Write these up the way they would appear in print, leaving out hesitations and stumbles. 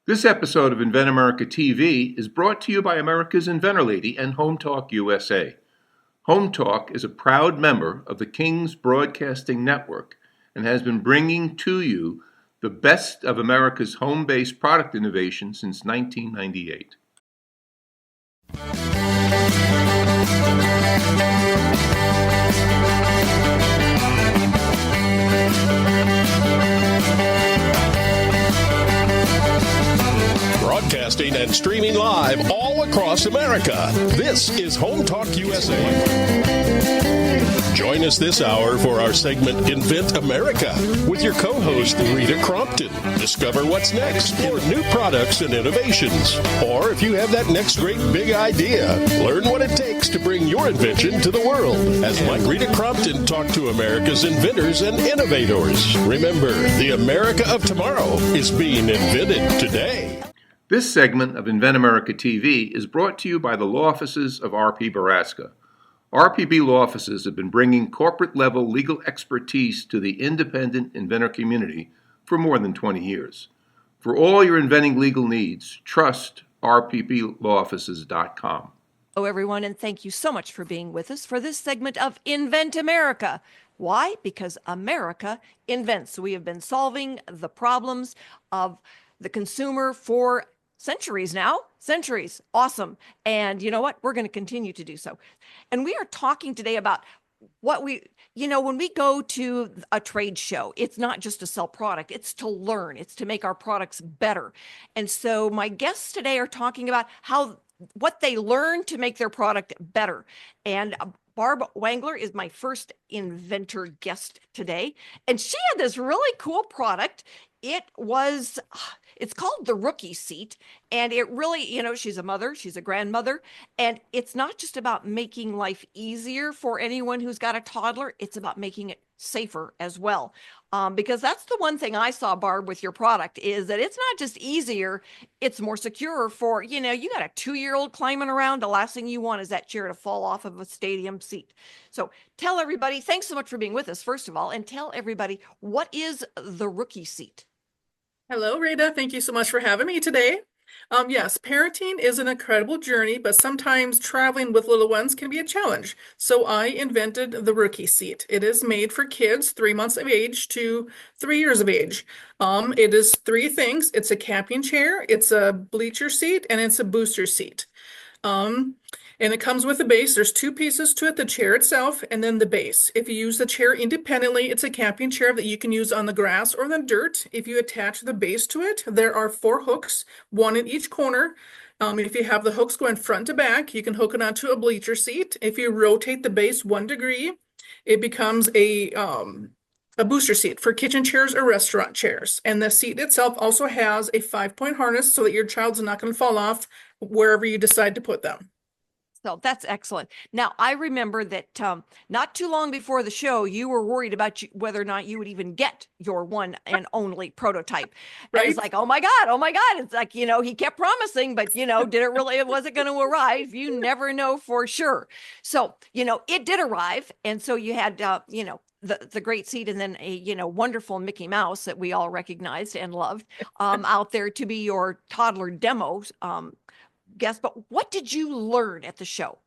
This episode of Invent America TV is brought to you by America's Inventor Lady and Home Talk USA. Home Talk is a proud member of the King's Broadcasting Network and has been bringing to you the best of America's home-based product innovation since 1998. Broadcasting and streaming live all across America. This is Home Talk USA. Join us this hour for our segment Invent America with your co-host Rita Crompton. Discover what's next for new products and innovations. Or if you have that next great big idea, learn what it takes to bring your invention to the world. As Mike Rita Crompton talked to America's inventors and innovators. Remember, the America of tomorrow is being invented today. This segment of Invent America TV is brought to you by the law offices of R.P. Baraska. RPB law offices have been bringing corporate-level legal expertise to the independent inventor community for more than 20 years. For all your inventing legal needs, trust rpblawoffices.com. Hello, everyone, and thank you so much for being with us for this segment of Invent America. Why? Because America invents. We have been solving the problems of the consumer for centuries now. Centuries. Awesome. And you know what? We're going to continue to do so. And we are talking today about what when we go to a trade show, it's not just to sell product, it's to learn, it's to make our products better. And so my guests today are talking about what they learn to make their product better. And Barb Wangler is my first inventor guest today. And she had this really cool product. It's called the Rookie Seat. And it really, she's a mother, she's a grandmother. And it's not just about making life easier for anyone who's got a toddler. It's about making it safer as well. Because that's the one thing I saw, Barb, with your product is that it's not just easier, it's more secure for, you got a 2-year-old climbing around. The last thing you want is that chair to fall off of a stadium seat. So tell everybody, thanks so much for being with us, first of all, and tell everybody, what is the Rookie Seat? Hello, Rita. Thank you so much for having me today. Yes, parenting is an incredible journey, but sometimes traveling with little ones can be a challenge. So I invented the Rookie Seat. It is made for kids 3 months of age to 3 years of age. It is 3 things. It's a camping chair, it's a bleacher seat, and it's a booster seat. And it comes with a base. There's 2 pieces to it, the chair itself and then the base. If you use the chair independently, it's a camping chair that you can use on the grass or the dirt. If you attach the base to it, there are 4 hooks, 1 in each corner. If you have the hooks going front to back, you can hook it onto a bleacher seat. If you rotate the base 1 degree, it becomes a booster seat for kitchen chairs or restaurant chairs. And the seat itself also has a 5-point harness so that your child's not going to fall off wherever you decide to put them. So that's excellent. Now, I remember that not too long before the show, you were worried about whether or not you would even get your one and only prototype. Right? It's like, oh my God. It's like, he kept promising, but, was it going to arrive? You never know for sure. So, it did arrive. And so you had, the great seat and then a, wonderful Mickey Mouse that we all recognized and loved out there to be your toddler demos. Guest, but what did you learn at the show?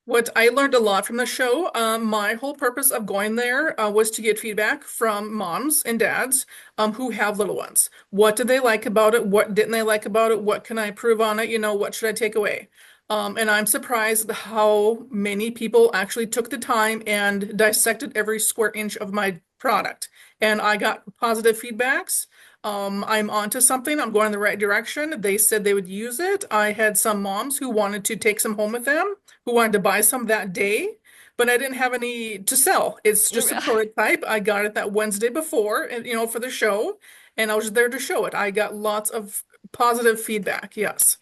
What I learned a lot from the show. My whole purpose of going there was to get feedback from moms and dads who have little ones. What did they like about it? What didn't they like about it? What can I improve on it? What should I take away? And I'm surprised how many people actually took the time and dissected every square inch of my product. And I got positive feedbacks. I'm onto something. I'm going in the right direction. They said they would use it. I had some moms who wanted to take some home with them, who wanted to buy some that day, but I didn't have any to sell. It's just a prototype. I got it that Wednesday before, and for the show, and I was there to show it. I got lots of positive feedback. Yes.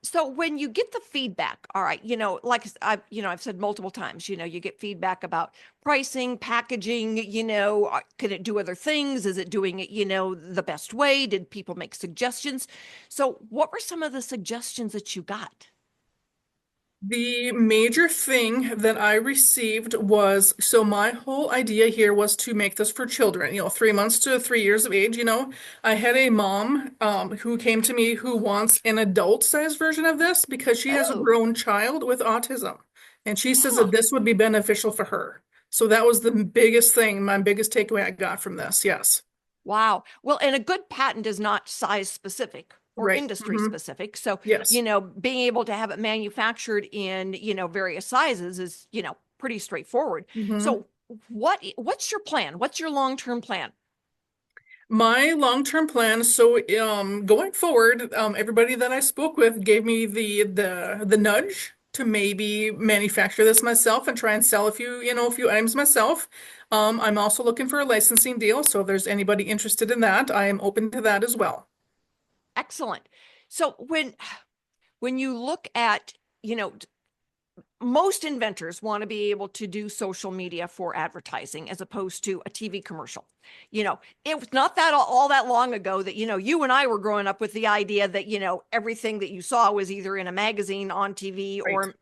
So when you get the feedback, all right, like I've said multiple times, you get feedback about pricing, packaging, can it do other things? Is it doing it, the best way? Did people make suggestions? So what were some of the suggestions that you got? The major thing that I received was, so my whole idea here was to make this for children, 3 months to 3 years of age. I had a mom who came to me who wants an adult-sized version of this because she has a Oh, grown child with autism. And she says huh. that this would be beneficial for her. So that was the biggest thing, my biggest takeaway I got from this. Yes. Wow. Well, and a good patent is not size specific or Right. industry specific. So, Yes. being able to have it manufactured in, various sizes is, pretty straightforward. hmm So, what's your plan? What's your long-term plan? My long-term plan, so going forward, everybody that I spoke with gave me the nudge to maybe manufacture this myself and try and sell a few items myself. I'm also looking for a licensing deal, so if there's anybody interested in that, I am open to that as well. Excellent. So, when you look at, you know, most inventors want to be able to do social media for advertising as opposed to a TV commercial. It was not that all that long ago that, you and I were growing up with the idea that, everything that you saw was either in a magazine, on TV, Right. or,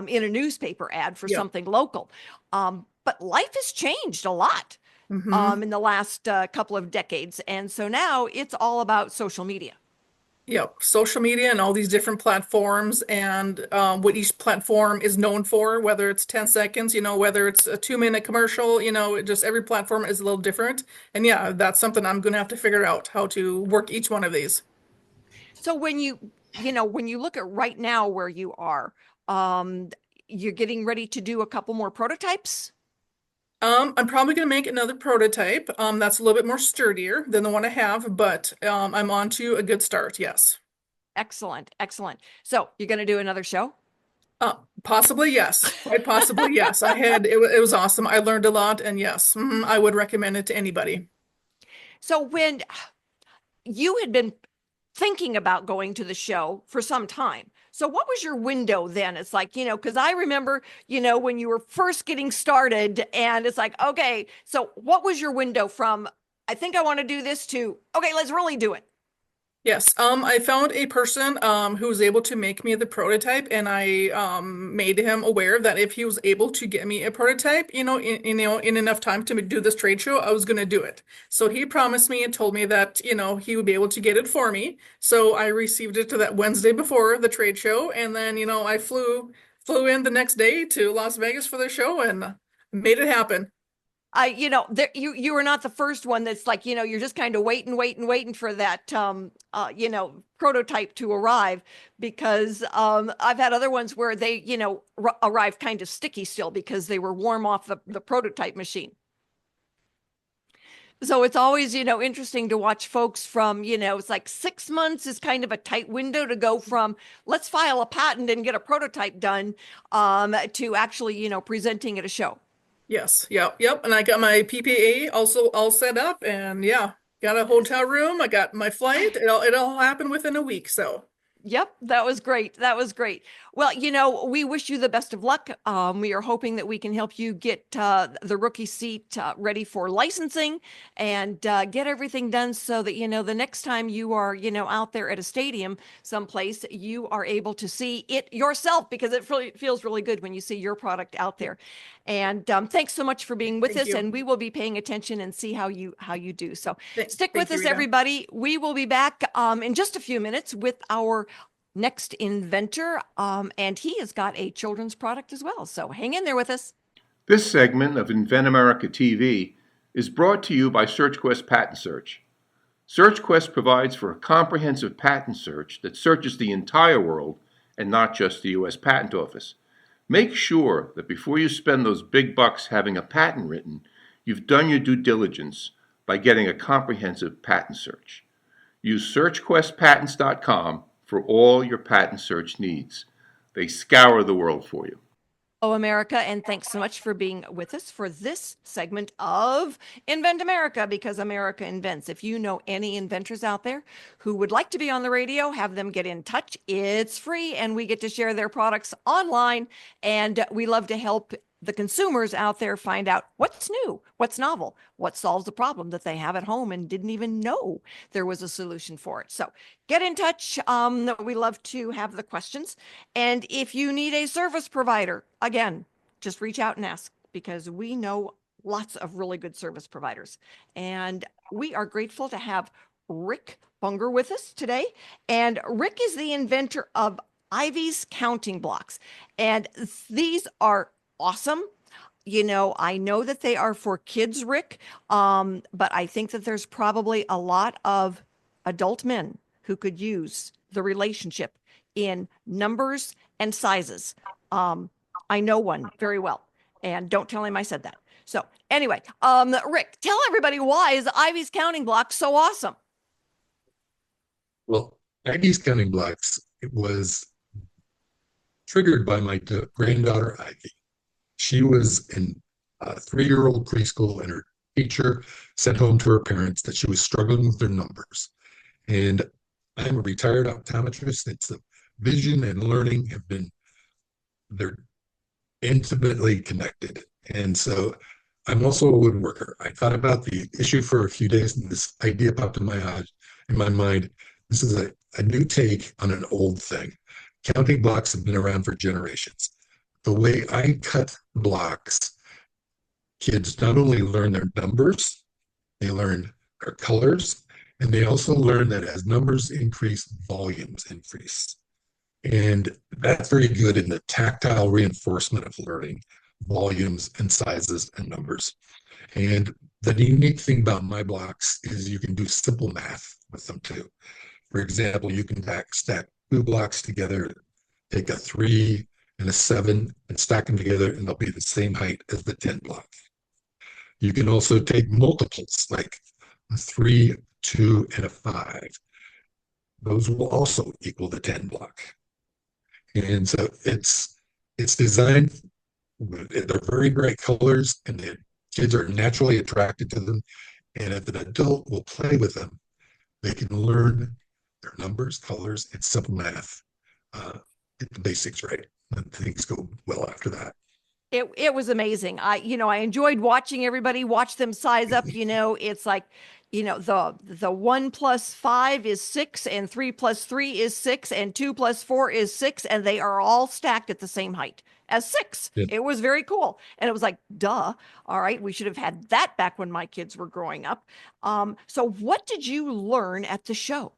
in a newspaper ad for Yeah. something local. But life has changed a lot hmm in the last couple of decades. And so now it's all about social media. Yep, social media and all these different platforms and what each platform is known for, whether it's 10 seconds, whether it's a 2-minute commercial, just every platform is a little different. And yeah, that's something I'm going to have to figure out how to work each one of these. So when you look at right now where you are, um, you're getting ready to do a couple more prototypes. I'm probably going to make another prototype that's a little bit more sturdier than the one I have, but I'm on to a good start, yes. Excellent, excellent. So you're going to do another show? Possibly yes, quite possibly yes. It was awesome. I learned a lot, and yes, I would recommend it to anybody. So when you had been thinking about going to the show for some time. So what was your window then? It's like, because I remember, when you were first getting started and it's like, okay, so what was your window from, I think I want to do this to, okay, let's really do it. Yes, I found a person who was able to make me the prototype, and I made him aware that if he was able to get me a prototype, in enough time to do this trade show, I was going to do it. So he promised me and told me that, he would be able to get it for me. So I received it to that Wednesday before the trade show, and then, I flew in the next day to Las Vegas for the show and made it happen. You were not the first one that's like, you're just kind of waiting for that, prototype to arrive because I've had other ones where they, arrive kind of sticky still because they were warm off the prototype machine. So it's always, interesting to watch folks from, it's like 6 months is kind of a tight window to go from let's file a patent and get a prototype done to actually, presenting at a show. Yes, yep. And I got my PPA also all set up, and yeah, got a hotel room. I got my flight. It all happened within a week. So Yep, that was great. That was great. Well, we wish you the best of luck. We are hoping that we can help you get the rookie seat ready for licensing and get everything done so that, the next time you are, out there at a stadium someplace, you are able to see it yourself because it really feels really good when you see your product out there. And thanks so much for being with thank us, and you. we will be paying attention and see how you do. So stick Thank with you, us, Rita. everybody. We will be back in just a few minutes with our next inventor, and he has got a children's product as well. So hang in there with us. This segment of Invent America TV is brought to you by SearchQuest Patent Search. SearchQuest provides for a comprehensive patent search that searches the entire world and not just the U.S. Patent Office. Make sure that before you spend those big bucks having a patent written, you've done your due diligence by getting a comprehensive patent search. Use SearchQuestPatents.com for all your patent search needs. They scour the world for you. Hello, America, and thanks so much for being with us for this segment of Invent America, because America invents. If you know any inventors out there who would like to be on the radio, have them get in touch. It's free, and we get to share their products online, and we love to help the consumers out there find out what's new, what's novel, what solves a problem that they have at home and didn't even know there was a solution for it. So get in touch. We love to have the questions. And if you need a service provider, again, just reach out and ask, because we know lots of really good service providers. And we are grateful to have Rick Bunger with us today. And Rick is the inventor of Ivy's counting blocks. And these are awesome. I know that they are for kids, Rick, but I think that there's probably a lot of adult men who could use the relationship in numbers and sizes. I know one very well, and don't tell him I said that. So anyway, Rick, tell everybody, why is Ivy's counting block so awesome? Well, Ivy's counting blocks, it was triggered by my granddaughter Ivy. She was in a 3-year-old preschool, and her teacher sent home to her parents that she was struggling with their numbers. And I'm a retired optometrist. It's the vision and learning they're intimately connected. And so I'm also a woodworker. I thought about the issue for a few days, and this idea popped in my mind. This is a new take on an old thing. Counting blocks have been around for generations. The way I cut blocks, kids not only learn their numbers, they learn their colors, and they also learn that as numbers increase, volumes increase. And that's very good in the tactile reinforcement of learning volumes and sizes and numbers. And the unique thing about my blocks is you can do simple math with them too. For example, you can stack 2 blocks together, take a 3 and a 7 and stack them together, and they'll be the same height as the 10 block. You can also take multiples like a 3, 2, and a 5. Those will also equal the 10 block. And so it's designed, they're very bright colors, and the kids are naturally attracted to them. And if an adult will play with them, they can learn their numbers, colors, and simple math. Get the basics right, and things go well after that. It was amazing. I enjoyed watching everybody watch them size up. It's like, the 1 + 5 is 6, and 3 + 3 is 6, and 2 + 4 is 6, and they are all stacked at the same height as 6. Yeah. It was very cool. And it was like, duh. All right. We should have had that back when my kids were growing up. So what did you learn at the show?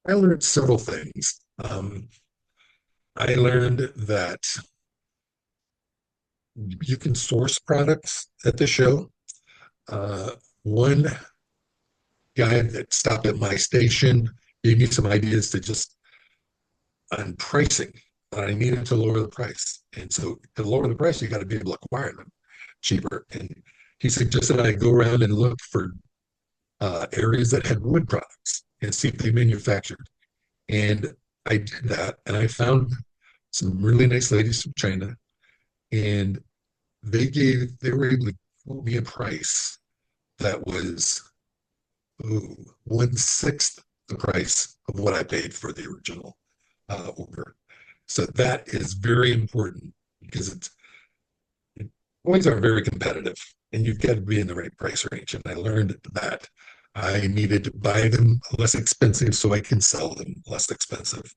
I learned several things. I learned that you can source products at the show. One guy that stopped at my station gave me some ideas on pricing. I needed to lower the price. And so to lower the price, you got to be able to acquire them cheaper. And he suggested I go around and look for areas that had wood products and see if they manufactured. And I did that, and I found some really nice ladies from China, and they were able to quote me a price that was 1/6 the price of what I paid for the original order. So that is very important, because coins are very competitive, and you've got to be in the right price range. And I learned that I needed to buy them less expensive so I can sell them less expensive.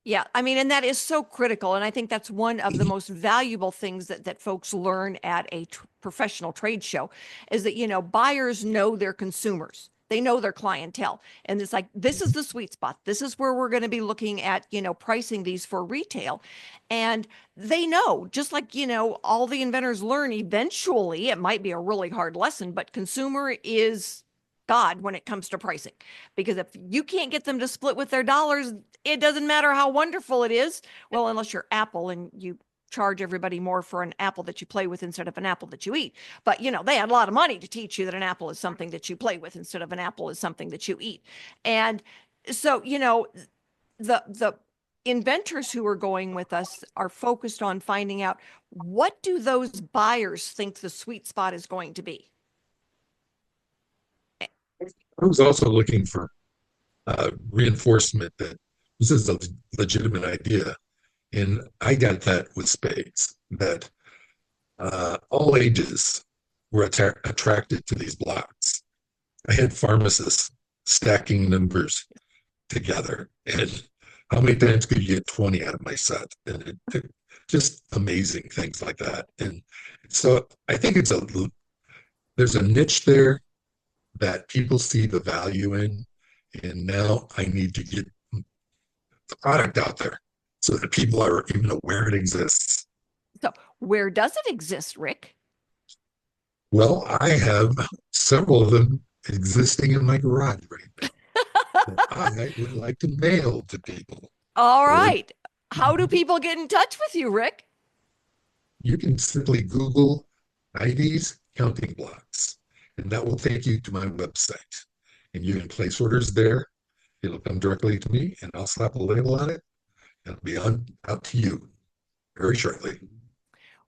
Yeah, I mean, and that is so critical. And I think that's one of the most valuable things that folks learn at a professional trade show, is that, buyers know their consumers. They know their clientele. And it's like, this is the sweet spot. This is where we're going to be looking at, pricing these for retail. And they know, just like, all the inventors learn, eventually it might be a really hard lesson, but consumer is God when it comes to pricing. Because if you can't get them to split with their dollars, it doesn't matter how wonderful it is. Well, unless you're Apple and you charge everybody more for an apple that you play with instead of an apple that you eat. But, they had a lot of money to teach you that an apple is something that you play with instead of an apple is something that you eat. And so, the inventors who are going with us are focused on finding out, what do those buyers think the sweet spot is going to be? I was also looking for reinforcement that this is a legitimate idea. And I got that with spades, that all ages were attracted to these blocks. I had pharmacists stacking numbers together. And how many times could you get 20 out of my set? And just amazing things like that. And so I think there's a niche there that people see the value in. And now I need to get the product out there so that people are even aware it exists. So where does it exist, Rick? Well, I have several of them existing in my garage right now that I would like to mail to people. All Or right. How do people get in touch with you, Rick? you can simply Google IDs counting blocks, and that will take you to my website. And you can place orders there. It'll come directly to me, and I'll slap a label on it. It'll be out to you very shortly.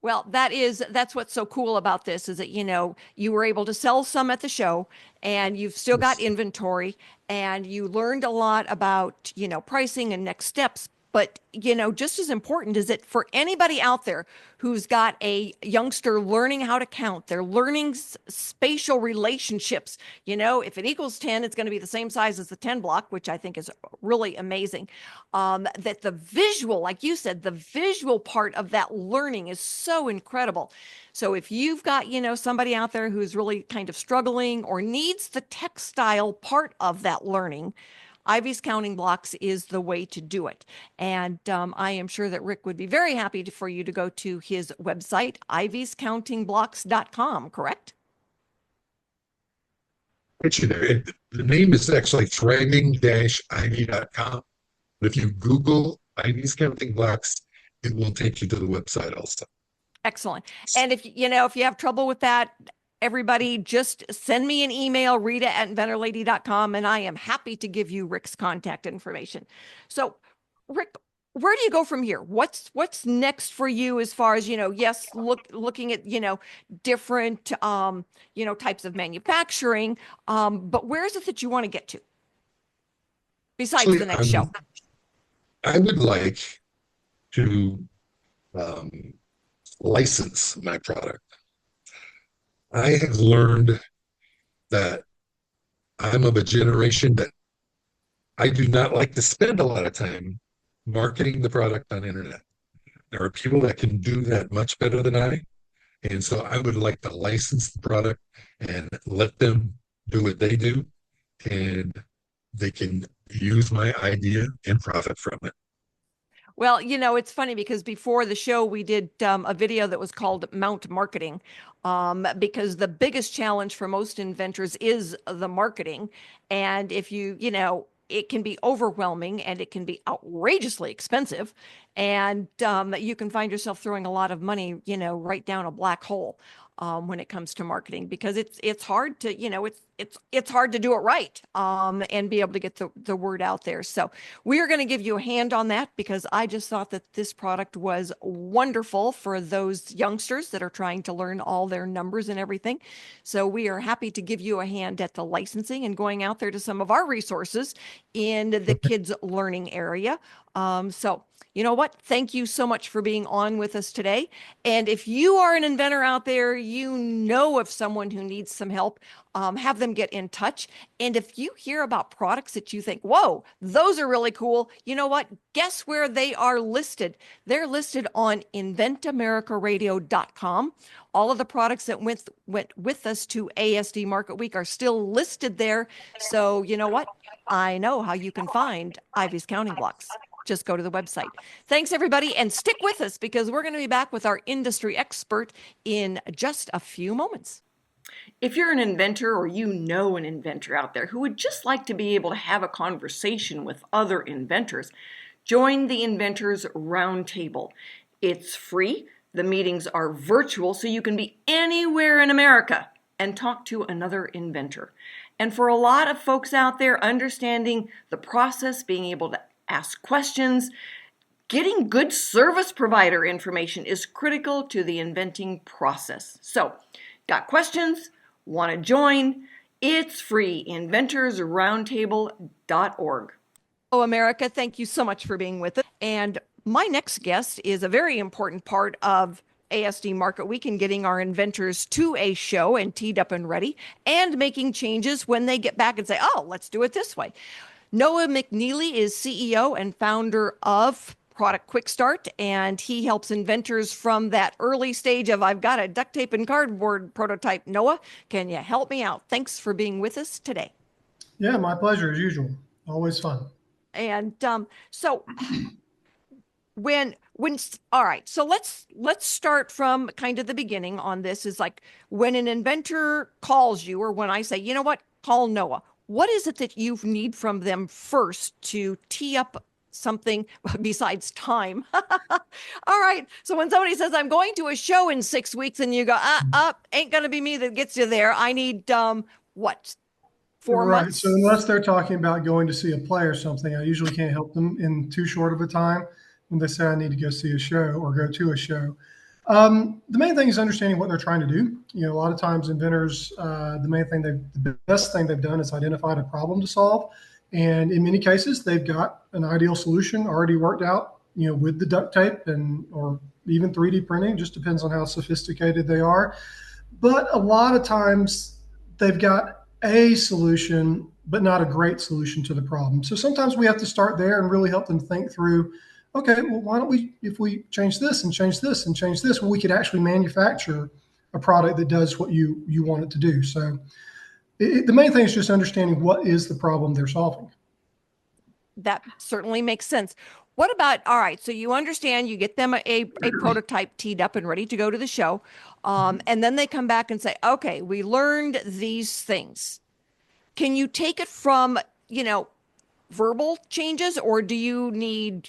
Well, that's what's so cool about this is that, you were able to sell some at the show and you've still got inventory and you learned a lot about, pricing and next steps. But, just as important is it for anybody out there who's got a youngster learning how to count, they're learning spatial relationships. If it equals 10, it's going to be the same size as the 10 block, which I think is really amazing. That the visual, like you said, the visual part of that learning is so incredible. So if you've got, somebody out there who's really kind of struggling or needs the textile part of that learning, Ivy's Counting Blocks is the way to do it. And I am sure that Rick would be very happy for you to go to his website, ivyscountingblocks.com, correct? Get you there. The name is actually thriving-ivy.com. But if you Google IV's Counting Blocks, it will take you to the website also. Excellent. And if you have trouble with that, everybody just send me an email, rita@inventorlady.com, and I am happy to give you Rick's contact information. So Rick, where do you go from here? What's next for you as far as, yes, looking at, different, types of manufacturing. But where is it that you want to get to besides Actually, the next show? I would like to license my product. I have learned that I'm of a generation that I do not like to spend a lot of time marketing the product on the internet. There are people that can do that much better than I. And so I would like to license the product and let them do what they do. And they can use my idea and profit from it. Well, it's funny because before the show, we did a video that was called Mount Marketing, because the biggest challenge for most inventors is the marketing. And if it can be overwhelming and it can be outrageously expensive. And you can find yourself throwing a lot of money, right down a black hole. When it comes to marketing, because it's hard to, it's hard to do it right, and be able to get the word out there. So we are going to give you a hand on that because I just thought that this product was wonderful for those youngsters that are trying to learn all their numbers and everything. So we are happy to give you a hand at the licensing and going out there to some of our resources in the kids learning area. So you know what? Thank you so much for being on with us today. And if you are an inventor out there, of someone who needs some help, have them get in touch. And if you hear about products that you think, whoa, those are really cool, you know what? Guess where they are listed? They're listed on inventamericaradio.com. All of the products that went with us to ASD Market Week are still listed there. So you know what? I know how you can find Ivy's Counting Blocks. Just go to the website. Thanks, everybody, and stick with us because we're going to be back with our industry expert in just a few moments. If you're an inventor or an inventor out there who would just like to be able to have a conversation with other inventors, join the Inventors Roundtable. It's free. The meetings are virtual, so you can be anywhere in America and talk to another inventor. And for a lot of folks out there, understanding the process, being able to ask questions, getting good service provider information is critical to the inventing process. So, got questions? Want to join? It's free. inventorsroundtable.org. Oh, America, thank you so much for being with us. And my next guest is a very important part of ASD Market Week and getting our inventors to a show and teed up and ready and making changes when they get back and say, oh, let's do it this way. Noah McNeely is CEO and founder of Product Quick Start, and he helps inventors from that early stage of I've got a duct tape and cardboard prototype. Noah, can you help me out? Thanks for being with us today. Yeah, my pleasure as usual. Always fun. And so when all right, so let's start from kind of the beginning on this. Is like when an inventor calls you, or when I say, you know what, call Noah. What is it that you need from them first to tee up something besides time? All right. So when somebody says, I'm going to a show in 6 weeks, and you go, ain't going to be me that gets you there. I need, what, 4 Right. months? So unless they're talking about going to see a play or something, I usually can't help them in too short of a time when they say I need to go see a show or go to a show. The main thing is understanding what they're trying to do. You know, a lot of times inventors, the best thing they've done is identified a problem to solve. And in many cases, they've got an ideal solution already worked out, you know, with the duct tape or even 3D printing, just depends on how sophisticated they are. But a lot of times they've got a solution, but not a great solution to the problem. So sometimes we have to start there and really help them think through, okay, well, why don't we, if we change this and change this and change this, well, we could actually manufacture a product that does what you want it to do. So the main thing is just understanding what is the problem they're solving. That certainly makes sense. What about, all right, so you understand, you get them a prototype teed up and ready to go to the show. And then they come back and say, okay, we learned these things. Can you take it from, verbal changes, or do you need,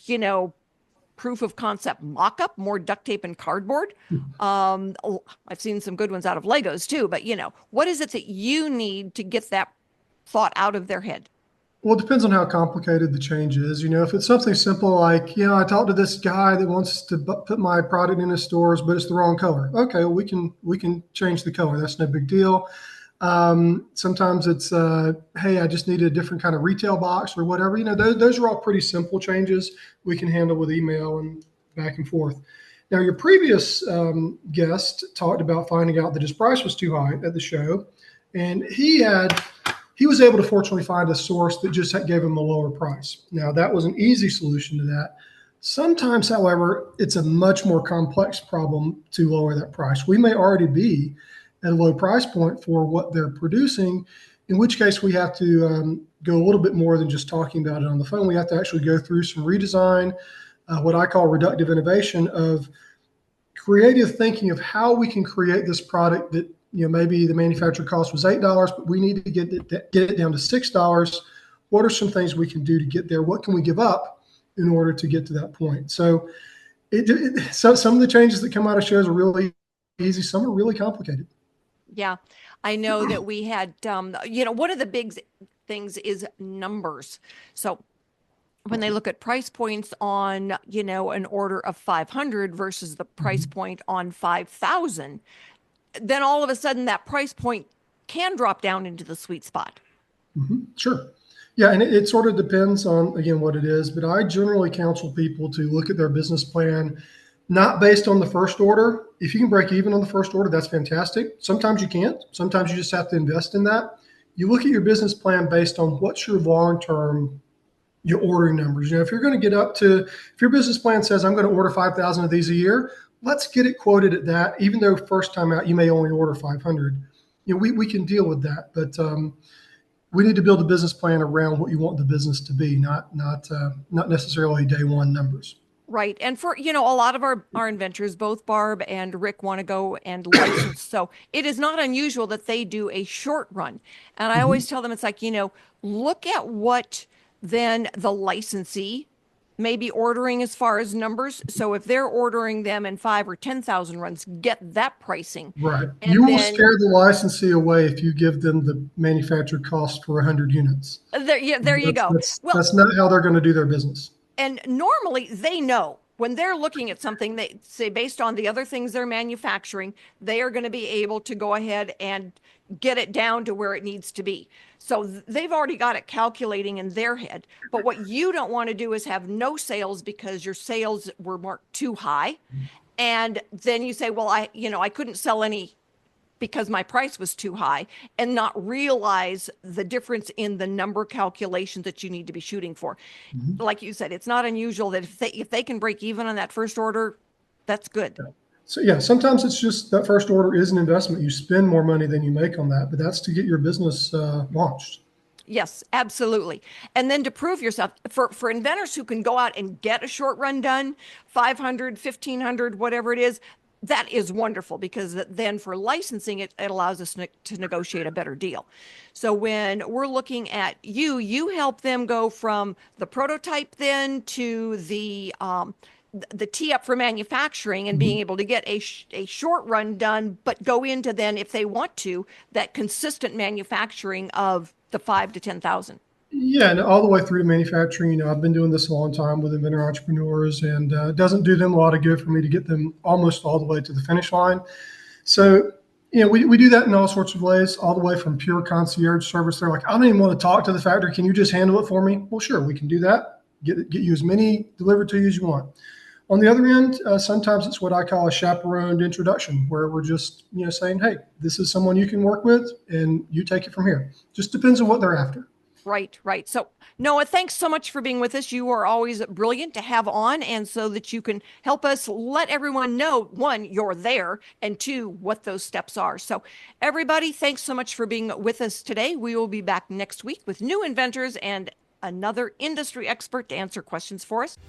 proof of concept mock-up, more duct tape and cardboard? I've seen some good ones out of Legos too, but what is it that you need to get that thought out of their head? Well, it depends on how complicated the change is. If it's something simple like, I talked to this guy that wants to put my product in his stores, but it's the wrong color. Okay, well, we can change the color. That's no big deal. Sometimes it's, hey, I just need a different kind of retail box or whatever. Those are all pretty simple changes we can handle with email and back and forth. Now, your previous guest talked about finding out that his price was too high at the show, and he was able to fortunately find a source that just gave him a lower price. Now, that was an easy solution to that. Sometimes, however, it's a much more complex problem to lower that price. We may already be at a low price point for what they're producing, in which case we have to go a little bit more than just talking about it on the phone. We have to actually go through some redesign, what I call reductive innovation, of creative thinking of how we can create this product that, maybe the manufacturer cost was $8, but we need to get it down to $6. What are some things we can do to get there? What can we give up in order to get to that point? So, so some of the changes that come out of shows are really easy. Some are really complicated. Yeah, I know that we had, one of the big things is numbers. So when they look at price points on, an order of 500 versus the price point on 5,000, then all of a sudden that price point can drop down into the sweet spot. Sure. Yeah, and it sort of depends on, again, what it is. But I generally counsel people to look at their business plan not based on the first order. If you can break even on the first order, that's fantastic. Sometimes you can't. Sometimes you just have to invest in that. You look at your business plan based on what's your long-term, your ordering numbers. If you're going to if your business plan says, I'm going to order 5,000 of these a year, let's get it quoted at that. Even though first time out, you may only order 500. We can deal with that. But we need to build a business plan around what you want the business to be, not necessarily day one numbers. Right. And for, a lot of our inventors, both Barb and Rick, want to go and license. So it is not unusual that they do a short run. And I always tell them, it's like, look at what then the licensee may be ordering as far as numbers. So if they're ordering them in 5,000 or 10,000 runs, get that pricing. Right. And you will scare the licensee away if you give them the manufactured cost for 100 units. There you go. That's not how they're going to do their business. And normally they know when they're looking at something, they say based on the other things they're manufacturing, they are going to be able to go ahead and get it down to where it needs to be. So they've already got it calculating in their head. But what you don't want to do is have no sales because your sales were marked too high. And then you say, well, I couldn't sell any because my price was too high, and not realize the difference in the number calculations that you need to be shooting for. Like you said, it's not unusual that if they can break even on that first order, that's good. So yeah, sometimes it's just that first order is an investment. You spend more money than you make on that, but that's to get your business launched. Yes, absolutely. And then to prove yourself for inventors who can go out and get a short run done, 500, 1500, whatever it is, that is wonderful, because then for licensing, it allows us to negotiate a better deal. So when we're looking at you help them go from the prototype then to the tee up for manufacturing and being able to get a short run done, but go into then, if they want to, that consistent manufacturing of the 5 to 10,000. Yeah, and all the way through to manufacturing. I've been doing this a long time with inventor entrepreneurs, and it doesn't do them a lot of good for me to get them almost all the way to the finish line. So, we do that in all sorts of ways, all the way from pure concierge service. They're like, I don't even want to talk to the factory. Can you just handle it for me? Well, sure, we can do that. Get you as many delivered to you as you want. On the other end, sometimes it's what I call a chaperoned introduction, where we're just, saying, hey, this is someone you can work with, and you take it from here. Just depends on what they're after. Right. So, Noah, thanks so much for being with us. You are always brilliant to have on, and so that you can help us let everyone know, one, you're there, and two, what those steps are. So, everybody, thanks so much for being with us today. We will be back next week with new inventors and another industry expert to answer questions for us.